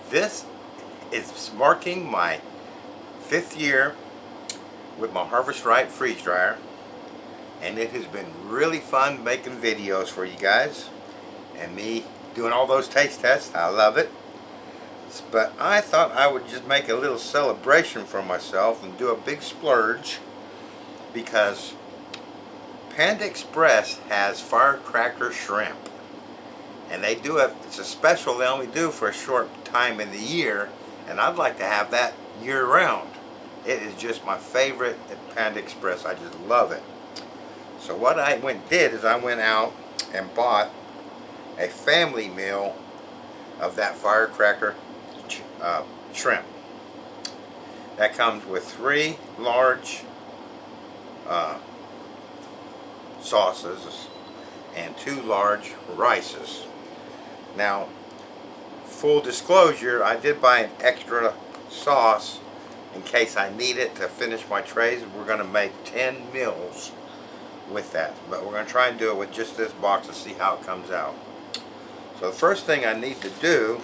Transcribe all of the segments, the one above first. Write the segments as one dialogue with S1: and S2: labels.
S1: This is marking my 5th year with my Harvest Right freeze dryer, and it has been really fun making videos for you guys and me doing all those taste tests. I love it. But I thought I would just make a little celebration for myself and do a big splurge, because Panda Express has Firecracker Shrimp, and they do it's a special they only do for a short time in the year, and I'd like to have that year round. It is just my favorite at Panda Express. I just love it. So what I did is I went out and bought a family meal of that Firecracker shrimp. That comes with 3 large sauces and 2 large rices. Now, full disclosure, I did buy an extra sauce in case I need it to finish my trays. We're going to make 10 meals with that, but we're going to try and do it with just this box and see how it comes out. So the first thing I need to do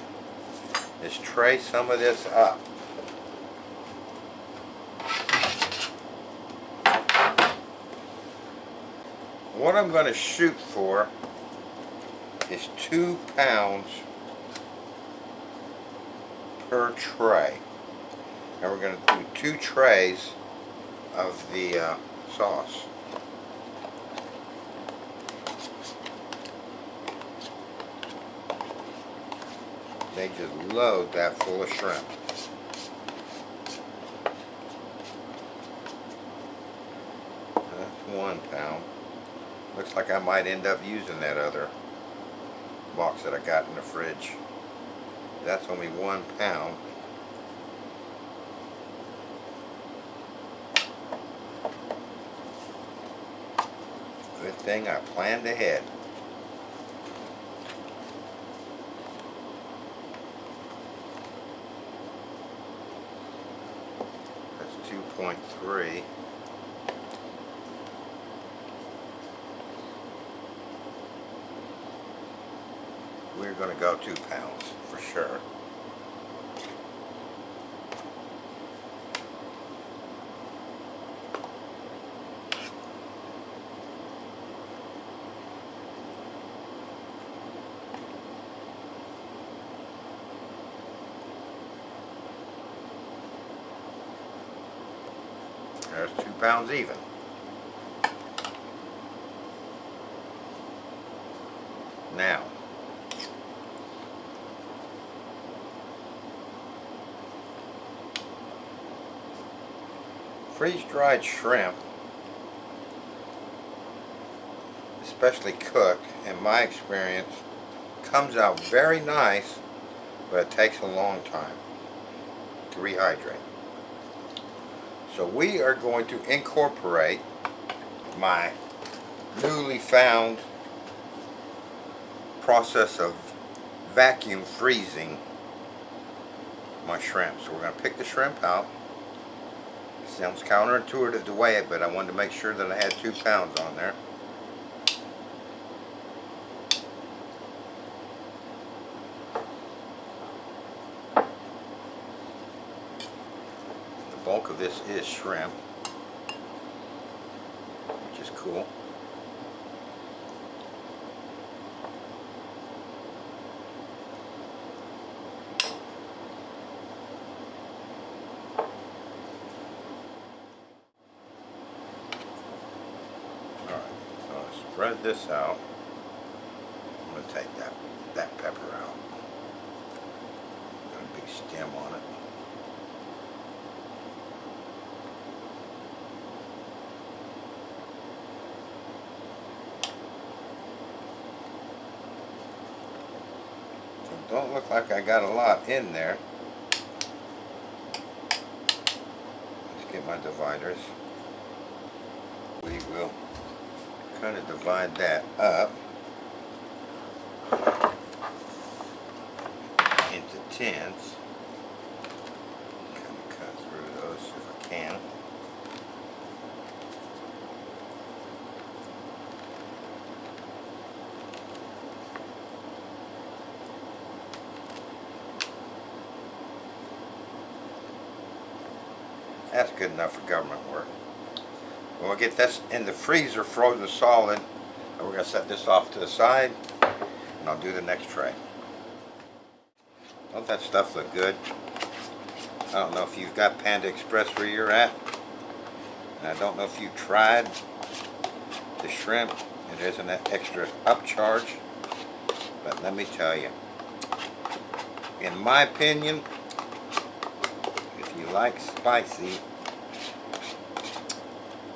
S1: is tray some of this up. What I'm going to shoot for is 2 pounds per tray, and we're going to do 2 trays of the sauce. They just load that full of shrimp. That's 1 pound. Looks like I might end up using that other box that I got in the fridge. That's only 1 pound. Good thing I planned ahead. That's 2.3. We're going to go 2 pounds for sure. There's 2 pounds even. Now, freeze-dried shrimp, especially cooked, in my experience, comes out very nice, but it takes a long time to rehydrate. So we are going to incorporate my newly found process of vacuum freezing my shrimp. So we're going to pick the shrimp out. Sounds counterintuitive to weigh it, but I wanted to make sure that I had 2 pounds on there. The bulk of this is shrimp, which is cool. Spread this out. I'm going to take that pepper out. Got a big stem on it. So it don't look like I got a lot in there. Let's get my dividers. We will kind of divide that up into 10s. Kind of cut through those if I can. That's good enough for government work. We'll get this in the freezer frozen solid, and we're going to set this off to the side, and I'll do the next tray. Don't that stuff look good? I don't know if you've got Panda Express where you're at, and I don't know if you've tried the shrimp. It isn't an extra upcharge, but let me tell you, in my opinion, if you like spicy,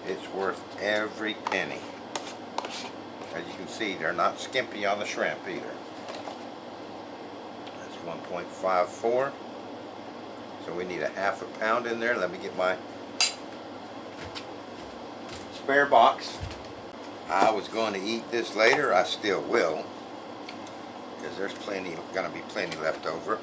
S1: it's worth every penny. As you can see, they're not skimpy on the shrimp either. That's 1.54. So we need a ½ pound in there. Let me get my spare box. I was going to eat this later. I still will, because there's going to be plenty left over.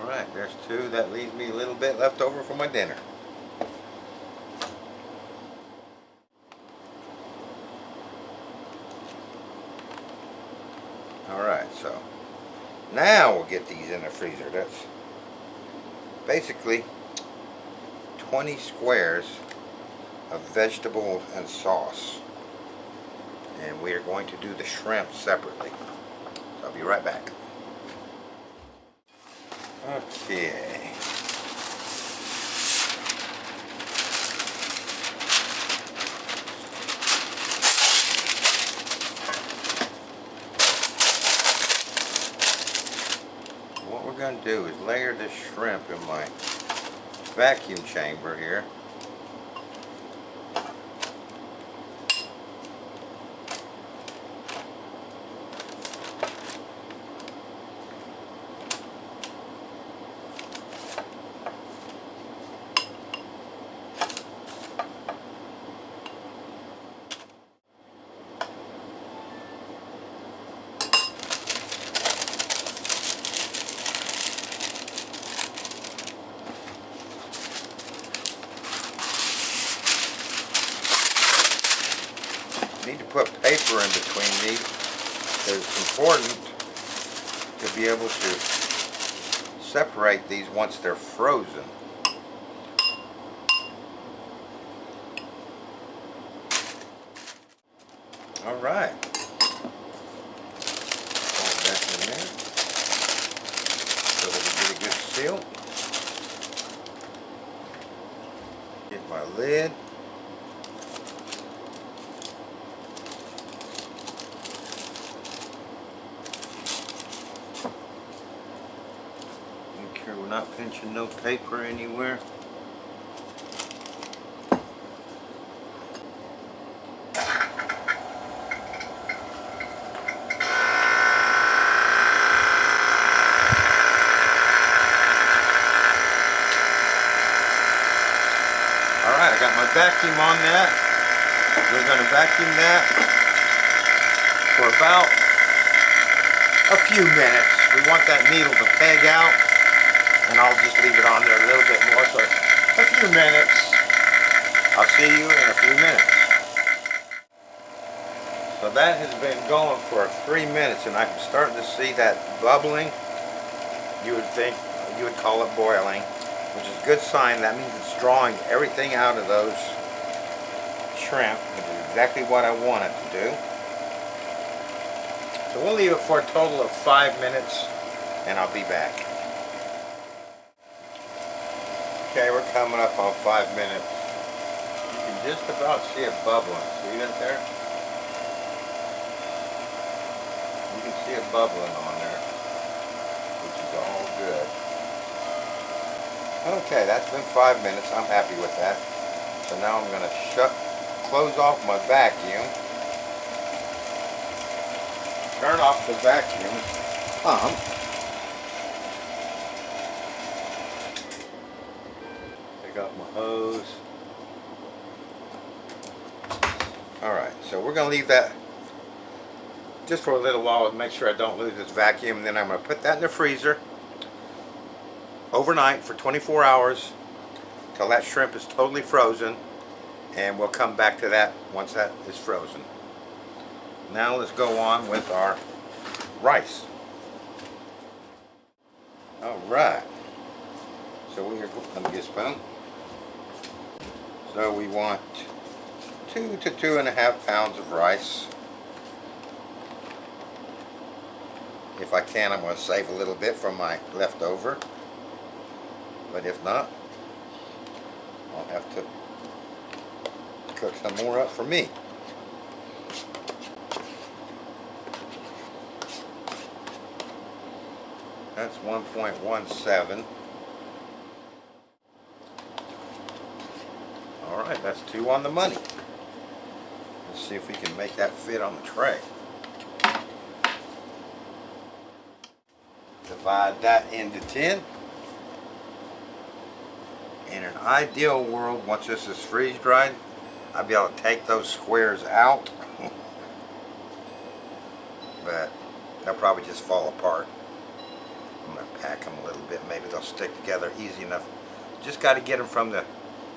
S1: Alright, there's two. That leaves me a little bit left over for my dinner. Alright, so now we'll get these in the freezer. That's basically 20 squares of vegetables and sauce. And we are going to do the shrimp separately. So I'll be right back. Okay. What we're going to do is layer this shrimp in my vacuum chamber here. Need to put paper in between these because it's important to be able to separate these once they're frozen. Alright. Hold that in there so that we get a good seal. Get my lid. We're not pinching no paper anywhere. Alright, I got my vacuum on that. We're going to vacuum that for about a few minutes. We want that needle to peg out. And I'll just leave it on there a little bit more, so a few minutes. I'll see you in a few minutes. So that has been going for 3 minutes, and I'm starting to see that bubbling. You would call it boiling, which is a good sign. That means it's drawing everything out of those shrimp, which is exactly what I want it to do. So we'll leave it for a total of 5 minutes, and I'll be back. Okay, we're coming up on 5 minutes. You can just about see it bubbling. See that there? You can see it bubbling on there, which is all good. Okay, that's been 5 minutes. I'm happy with that. So now I'm going to close off my vacuum. Turn off the vacuum pump. Got my hose. So we're going to leave that just for a little while to make sure I don't lose this vacuum. And then I'm going to put that in the freezer overnight for 24 hours till that shrimp is totally frozen. And we'll come back to that once that is frozen. Now let's go on with our rice. Alright. So we are, let me get a spoon. So we want 2 to 2.5 pounds of rice. If I can, I'm going to save a little bit from my leftover. But if not, I'll have to cook some more up for me. That's 1.17. Alright, that's 2 on the money. Let's see if we can make that fit on the tray. Divide that into 10. In an ideal world, once this is freeze dried, I'll be able to take those squares out. But they'll probably just fall apart. I'm going to pack them a little bit. Maybe they'll stick together easy enough. Just got to get them from the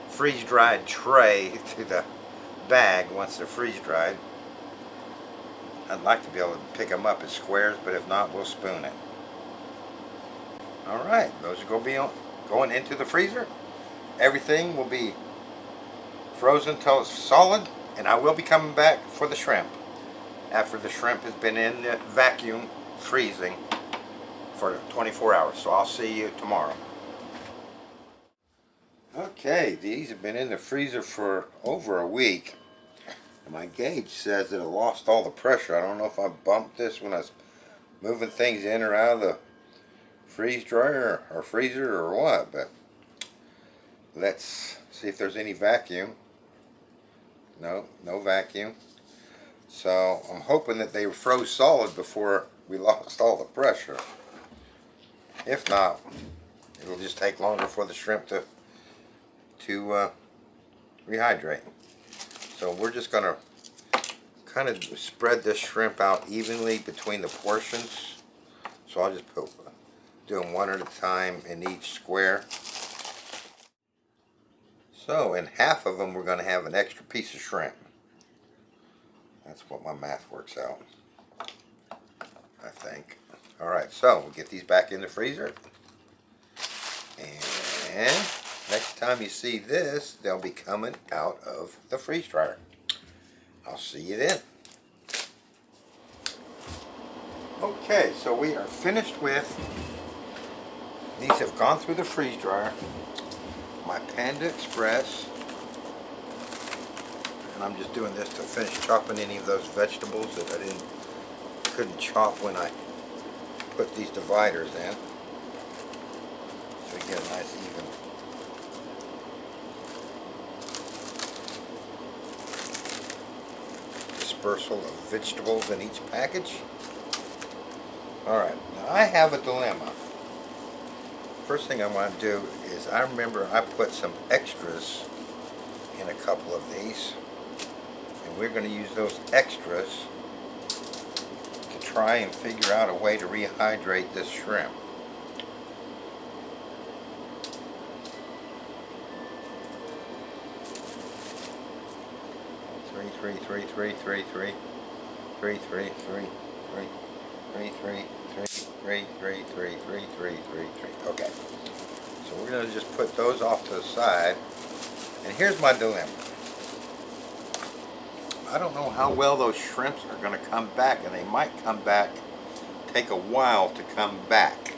S1: freeze dried tray to the bag once they're freeze dried. I'd like to be able to pick them up as squares, but if not, we'll spoon it. Alright, those are going to be going into the freezer. Everything will be frozen until it's solid, and I will be coming back for the shrimp after the shrimp has been in the vacuum freezing for 24 hours. So I'll see you tomorrow. Okay, these have been in the freezer for over a week. And my gauge says that it lost all the pressure. I don't know if I bumped this when I was moving things in or out of the freeze dryer or freezer or what, but let's see if there's any vacuum. No vacuum. So I'm hoping that they froze solid before we lost all the pressure. If not, it'll just take longer for the shrimp to rehydrate. So we're just going to kind of spread this shrimp out evenly between the portions. So I'll just do them one at a time in each square. So in half of them we're going to have an extra piece of shrimp. That's what my math works out, I think. Alright, so we'll get these back in the freezer. And next time you see this, they'll be coming out of the freeze dryer. I'll see you then. Okay, so we are finished with, these have gone through the freeze dryer, my Panda Express, and I'm just doing this to finish chopping any of those vegetables that I couldn't chop when I put these dividers in, so we get a nice even dispersal of vegetables in each package. Alright, now I have a dilemma. First thing I want to do is, I remember I put some extras in a couple of these, and we're going to use those extras to try and figure out a way to rehydrate this shrimp. Okay, so we're going to just put those off to the side, and here's my dilemma. I don't know how well those shrimps are going to come back, and they might come back, take a while to come back.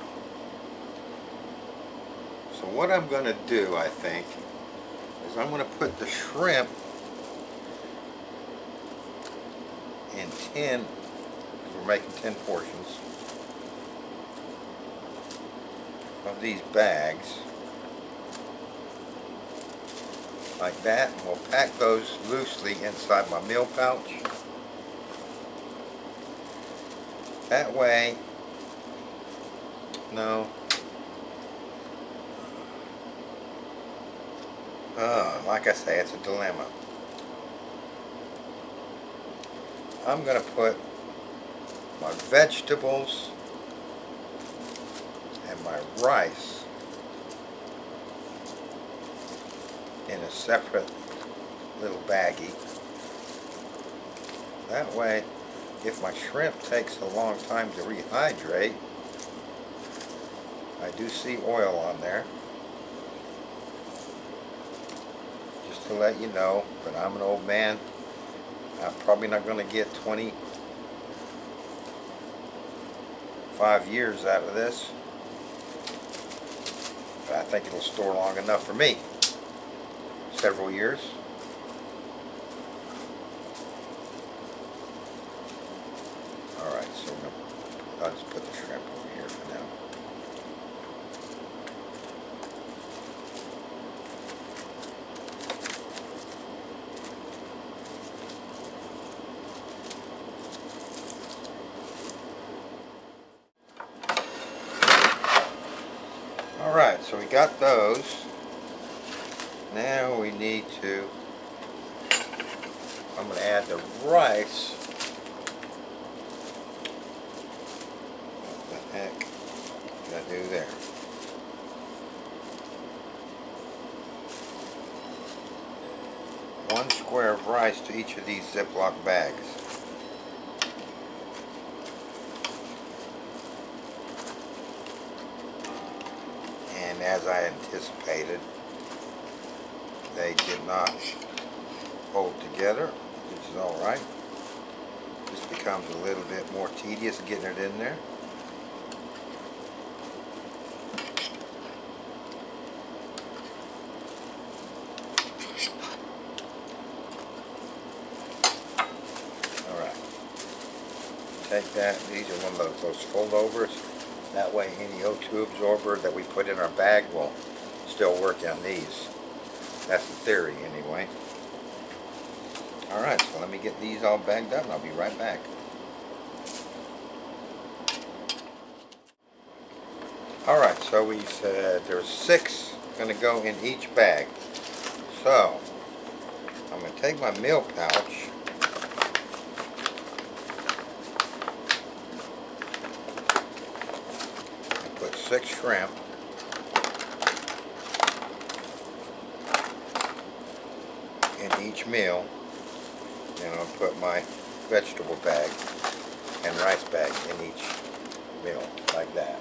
S1: So what I'm going to do, I think, is I'm going to put the shrimp in 10, we're making 10 portions of these bags, like that, and we'll pack those loosely inside my meal pouch. That way, like I say, it's a dilemma. I'm going to put my vegetables and my rice in a separate little baggie. That way, if my shrimp takes a long time to rehydrate, I do see oil on there. Just to let you know, but I'm an old man. I'm probably not going to get 25 years out of this. But I think it'll store long enough for me. Several years. Alright, so I'll just put the shrimp over here for now. Alright, so we got those. Now we need to, I'm going to add the rice. What the heck did I do there? One square of rice to each of these Ziploc bags. And as I anticipated, they did not hold together, which is alright. This becomes a little bit more tedious getting it in there. Alright. Take that. These are one of those foldovers. That way any O2 absorber that we put in our bag will still work on these. That's the theory anyway. Alright, so let me get these all bagged up and I'll be right back. Alright, so we said there's 6 going to go in each bag. So, I'm going to take my meal pouch and put 6 shrimp in each meal, and I'll put my vegetable bag and rice bag in each meal, like that.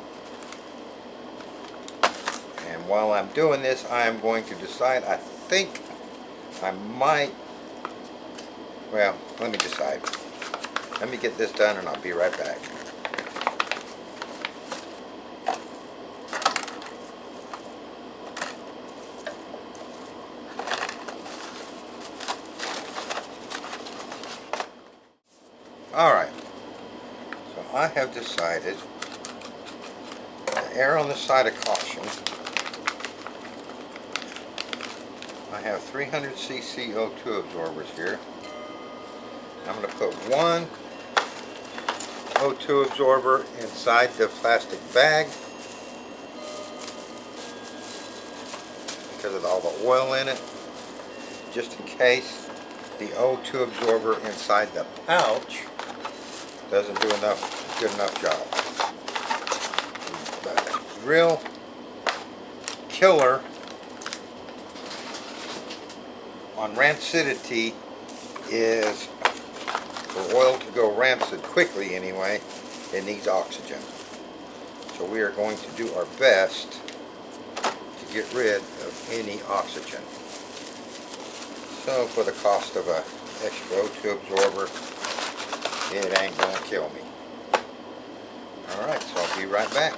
S1: And while I'm doing this, I am going to decide, I think I might, well, let me decide. Let me get this done and I'll be right back. Alright, so I have decided to err on the side of caution. I have 300 cc O2 absorbers here. I'm going to put one O2 absorber inside the plastic bag because of all the oil in it, just in case the O2 absorber inside the pouch doesn't do good enough job. But real killer on rancidity is for oil to go rancid quickly anyway, it needs oxygen. So we are going to do our best to get rid of any oxygen. So for the cost of an extra O2 absorber, it ain't gonna kill me. Alright, so I'll be right back.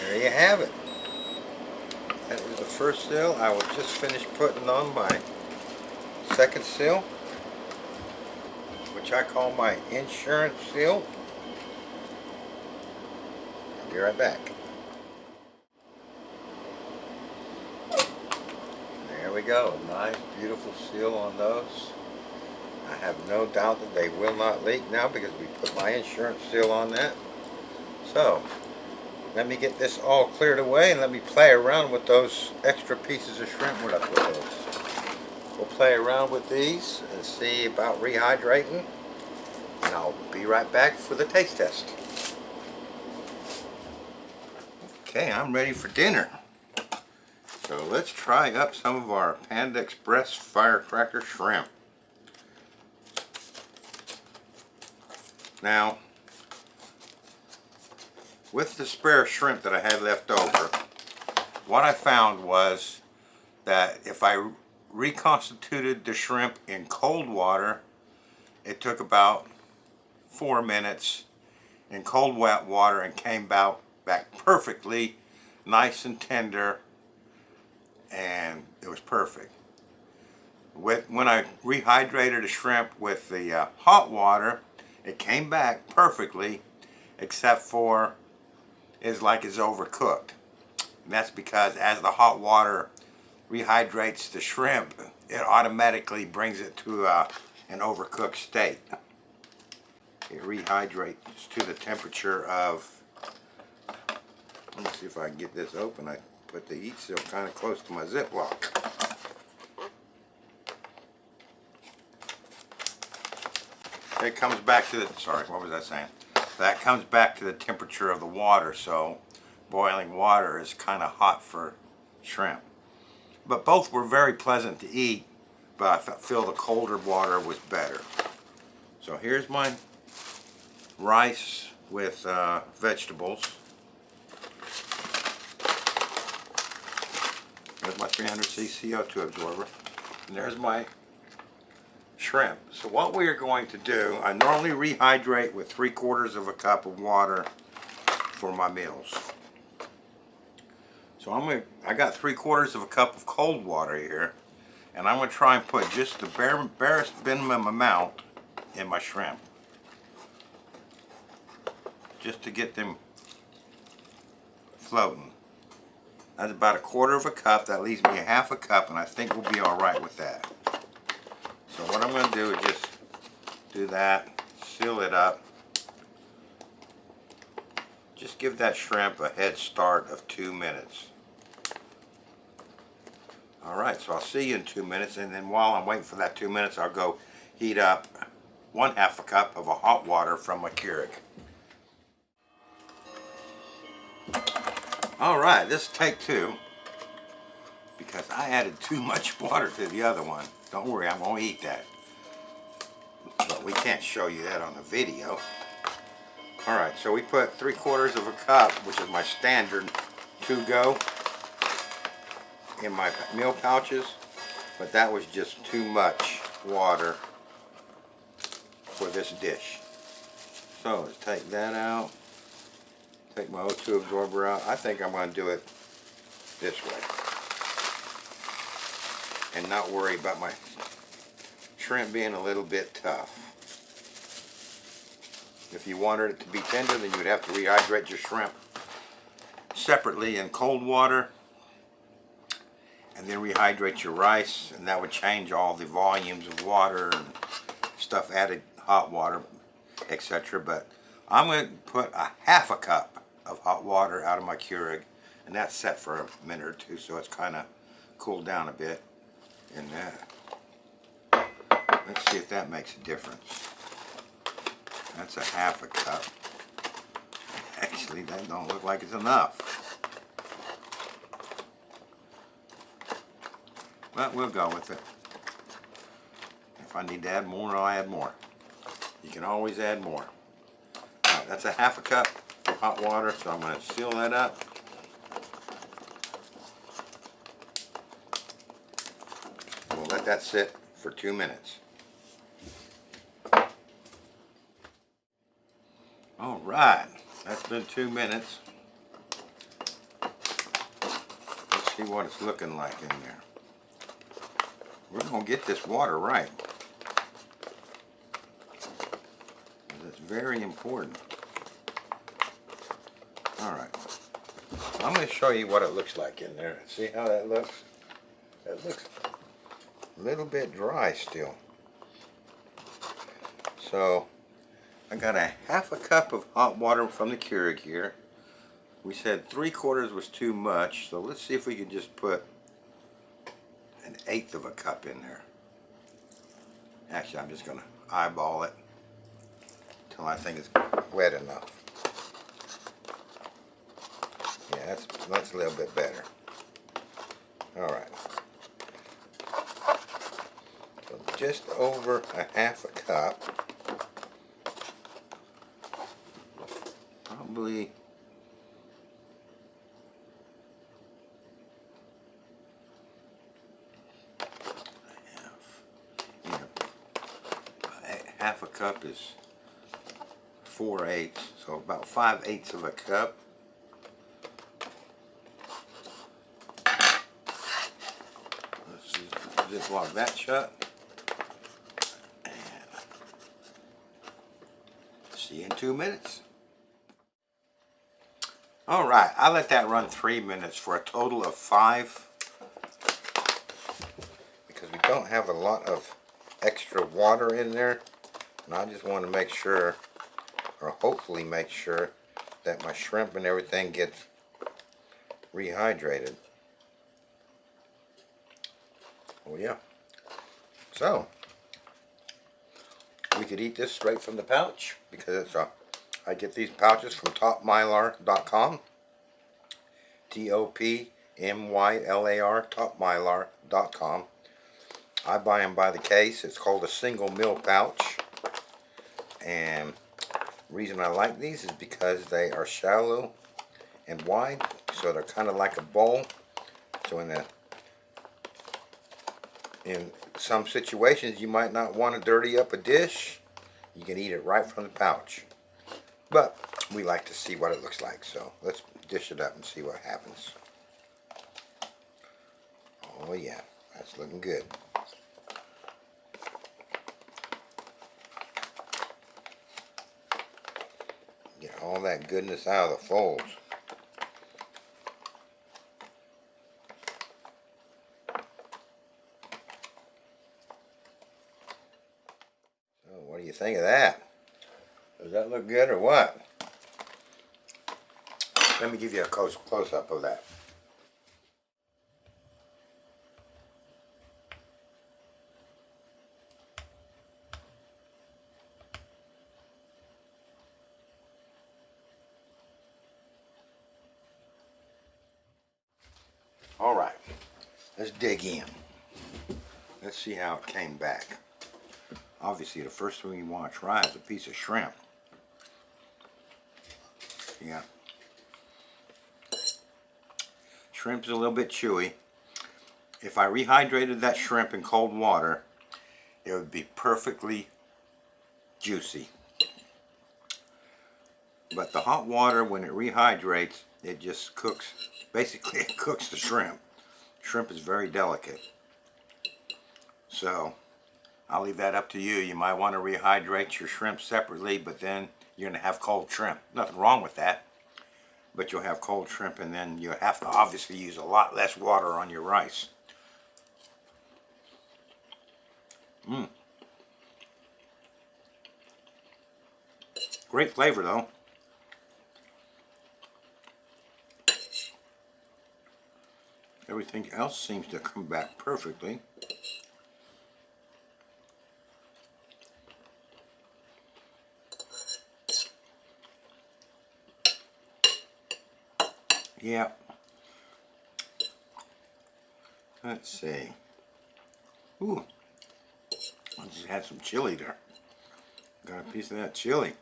S1: There you have it. That was the first seal. I will just finish putting on my second seal, which I call my insurance seal. Be right back. There we go. Nice, beautiful seal on those. I have no doubt that they will not leak now because we put my insurance seal on that. So, let me get this all cleared away and let me play around with those extra pieces of shrimp. What I put those. We'll play around with these and see about rehydrating. And I'll be right back for the taste test. Okay, I'm ready for dinner. So let's try up some of our Panda Express Firecracker Shrimp. Now, with the spare shrimp that I had left over, what I found was that if I reconstituted the shrimp in cold water, it took about 4 minutes in cold wet water and came back perfectly nice and tender, and it was perfect. When I rehydrated the shrimp with the hot water, it came back perfectly, except for it's like it's overcooked. And that's because as the hot water rehydrates the shrimp, it automatically brings it to an overcooked state. It rehydrates to the temperature of, let me see if I can get this open. I put the heat seal kind of close to my Ziploc. It comes back to the, sorry, what was I saying? That comes back to the temperature of the water, so boiling water is kind of hot for shrimp. But both were very pleasant to eat, but I feel the colder water was better. So here's my rice with vegetables. There's my 300cc CO2 absorber. And there's my shrimp. So what we are going to do, I normally rehydrate with 3/4 of a cup of water for my meals. So I got 3/4 of a cup of cold water here, and I'm going to try and put just the barest minimum amount in my shrimp, just to get them floating. That's about 1/4 of a cup. That leaves me a 1/2 cup, and I think we'll be all right with that. So what I'm going to do is just do that, seal it up. Just give that shrimp a head start of 2 minutes. Alright, so I'll see you in 2 minutes, and then while I'm waiting for that 2 minutes, I'll go heat up 1/2 cup of a hot water from my Keurig. Alright, this is take 2, because I added too much water to the other one. Don't worry, I'm going to eat that. But we can't show you that on the video. Alright, so we put 3/4 of a cup, which is my standard to-go, in my meal pouches. But that was just too much water for this dish. So let's take that out. Take my O2 absorber out. I think I'm going to do it this way, and not worry about my shrimp being a little bit tough. If you wanted it to be tender, then you would have to rehydrate your shrimp separately in cold water, and then rehydrate your rice, and that would change all the volumes of water and stuff added, hot water, etc. But I'm going to put a 1/2 cup of hot water out of my Keurig, and that's set for a minute or two, so it's kind of cooled down a bit. And let's see if that makes a difference. That's a 1/2 cup. Actually, that don't look like it's enough. But we'll go with it. If I need to add more, I'll add more. You can always add more. Alright, that's a 1/2 cup of hot water, so I'm going to seal that up. We'll let that sit for 2 minutes. Alright, that's been 2 minutes. Let's see what it's looking like in there. We're going to get this water right. It's very important. Alright. I'm going to show you what it looks like in there. See how that looks? It looks a little bit dry still. So, I got a half a cup of hot water from the Keurig here. We said 3/4 was too much, so let's see if we can just put 1/8 of a cup in there. Actually, I'm just going to eyeball it until I think it's wet enough. Yeah, that's a little bit better. Alright. So just over a half a cup. Probably half a cup is 4/8, so about 5/8 of a cup. Let's just lock that shut. And see you in 2 minutes. Alright, I let that run 3 minutes for a total of 5. Because we don't have a lot of extra water in there. And I just want to make sure, or hopefully make sure, that my shrimp and everything gets rehydrated. Oh yeah. So, we could eat this straight from the pouch because it's I get these pouches from topmylar.com. TOPMYLAR, topmylar.com. I buy them by the case. It's called a single meal pouch. And the reason I like these is because they are shallow and wide, so they're kind of like a bowl. So in some situations you might not want to dirty up a dish. You can eat it right from the pouch. But we like to see what it looks like, so let's dish it up and see what happens. Oh yeah, that's looking good. Get all that goodness out of the folds. So what do you think of that? Does that look good or what? Let me give you a close-up of that. Alright, let's dig in. Let's see how it came back. Obviously the first thing you want to try is a piece of shrimp. Yeah. Shrimp's a little bit chewy. If I rehydrated that shrimp in cold water, it would be perfectly juicy. But the hot water, when it rehydrates, it just cooks, basically it cooks the shrimp. Shrimp is very delicate. So, I'll leave that up to you. You might want to rehydrate your shrimp separately, but then you're going to have cold shrimp. Nothing wrong with that. But you'll have cold shrimp, and then you have to obviously use a lot less water on your rice. Great flavor though. Everything else seems to come back perfectly. Yeah. Let's see. Ooh. I just had some chili there. Got a piece of that chili.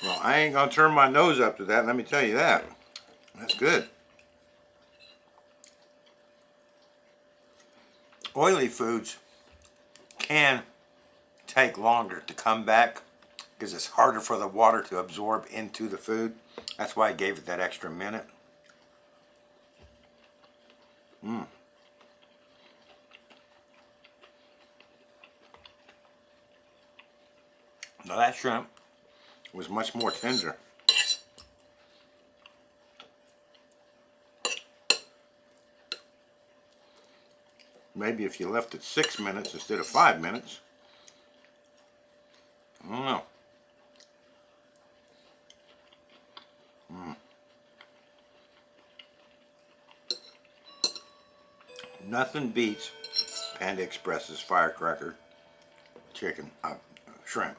S1: Well, I ain't gonna turn my nose up to that, let me tell you that. That's good. Oily foods can take longer to come back because it's harder for the water to absorb into the food. That's why I gave it that extra minute. Now that shrimp was much more tender. Maybe if you left it 6 minutes instead of 5 minutes. I don't know. Nothing beats Panda Express's firecracker shrimp.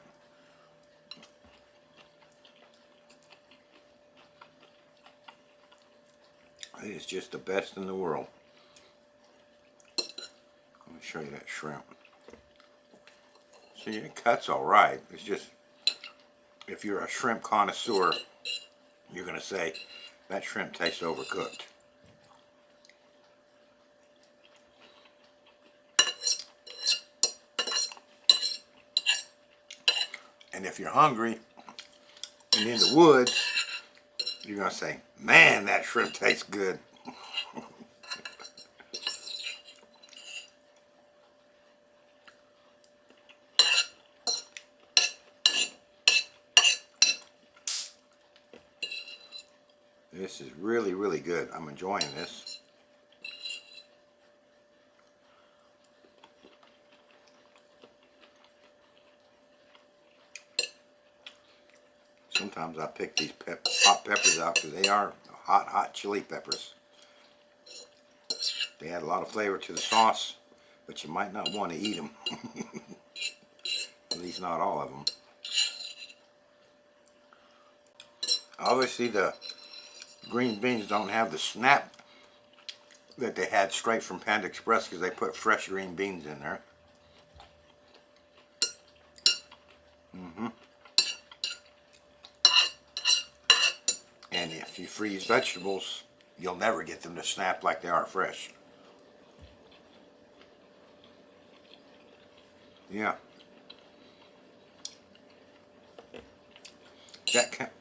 S1: It is just the best in the world. Let me show you that shrimp. See, it cuts all right. It's just, if you're a shrimp connoisseur, you're going to say that shrimp tastes overcooked. And if you're hungry and in the woods, you're going to say, man, that shrimp tastes good. This is really, really good. I'm enjoying this. Sometimes I pick these hot peppers out because they are hot chili peppers. They add a lot of flavor to the sauce, but you might not want to eat them. At least not all of them. Obviously the green beans don't have the snap that they had straight from Panda Express because they put fresh green beans in there. And if you freeze vegetables, you'll never get them to snap like they are fresh. Yeah.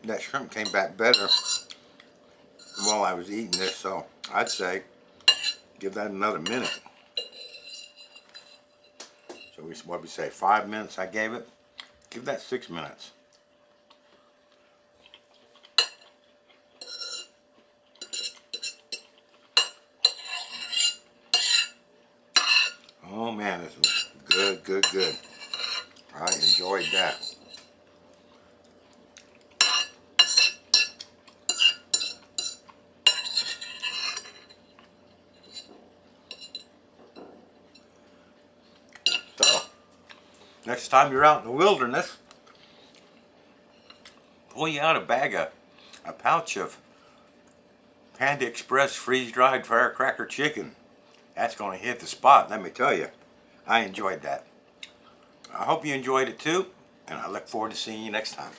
S1: That shrimp came back better while I was eating this, so I'd say give that another minute. So what we say, 5 minutes I gave it? Give that 6 minutes. Oh man, this was good, good, good. I enjoyed that. So, next time you're out in the wilderness, pull you out a pouch of Panda Express freeze-dried firecracker chicken. That's going to hit the spot, let me tell you. I enjoyed that. I hope you enjoyed it too, and I look forward to seeing you next time.